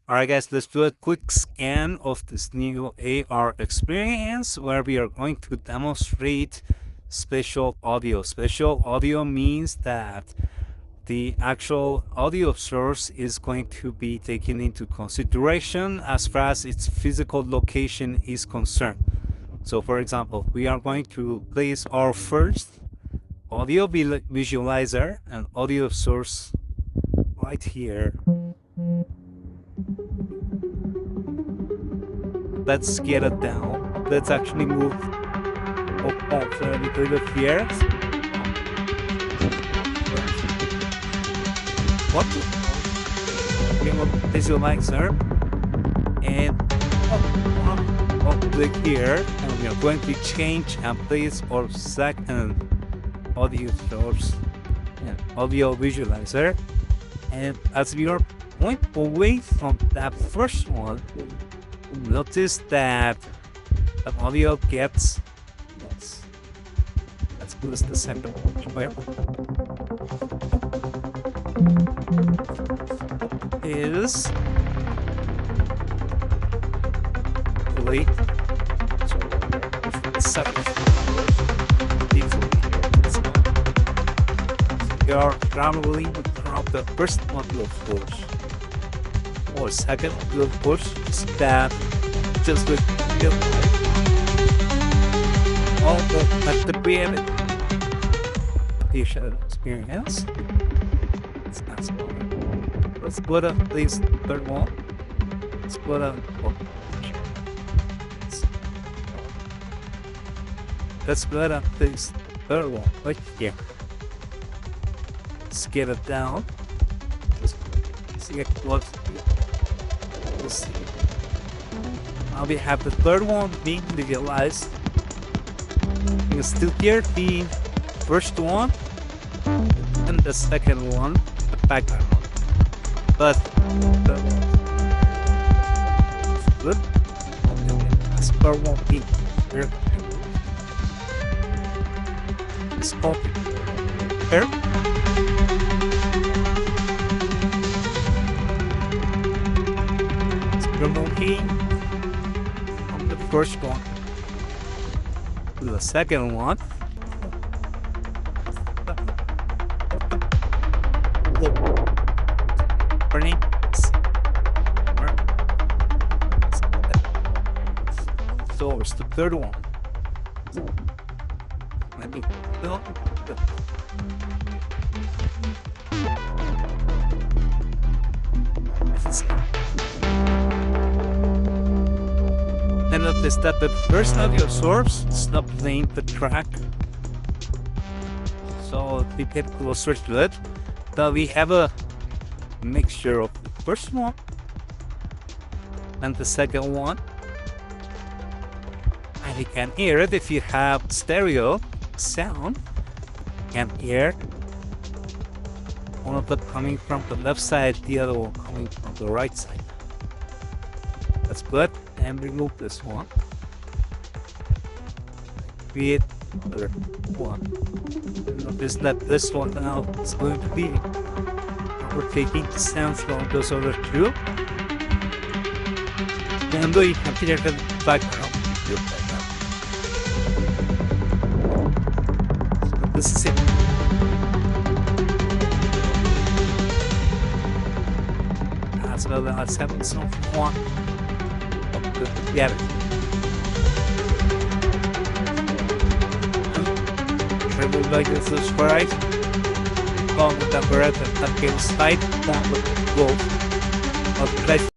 Alright guys, let's do a quick scan of this new AR experience where we are going to demonstrate spatial audio. Spatial audio means that the actual audio source is going to be taken into consideration as far as its physical location is concerned. So for example, we are going to place our first audio visualizer and audio source right here. Let's get it down. Let's actually move up a little bit here. What? We will visualizer and click here, and we are going to change and place our second audio source and audio visualizer. And as we are going away from that first one, notice that the audio gets, let's close the second one. Is late. We are traveling from the first audio source or second audio source is that just with all the creative patient experience. It's not so. Let's split up this third one. Split up. Let's split up this third one right here. Let's get it down. Just see it close. Let's see. Now we have the third one being visualized. You can still hear the first one and the second one, the background one. But good. This third one being here. It's called here. Removing from the first one to the second one. So it's the third one. Let me build and notice that the first audio source is not playing the track. So we get closer to it. Now we have a mixture of the first one and the second one. And you can hear it if you have stereo sound. You can hear one of them coming from the left side, the other one coming from the right side. Let's put and remove this one. Create another one. Notice that this one now is going to be, we're taking the sounds from those other two. And though you can hear the background. So this is it. As well as having some fun. Yeah. Remove like this is right. Comment the bird and get slide down with the gold.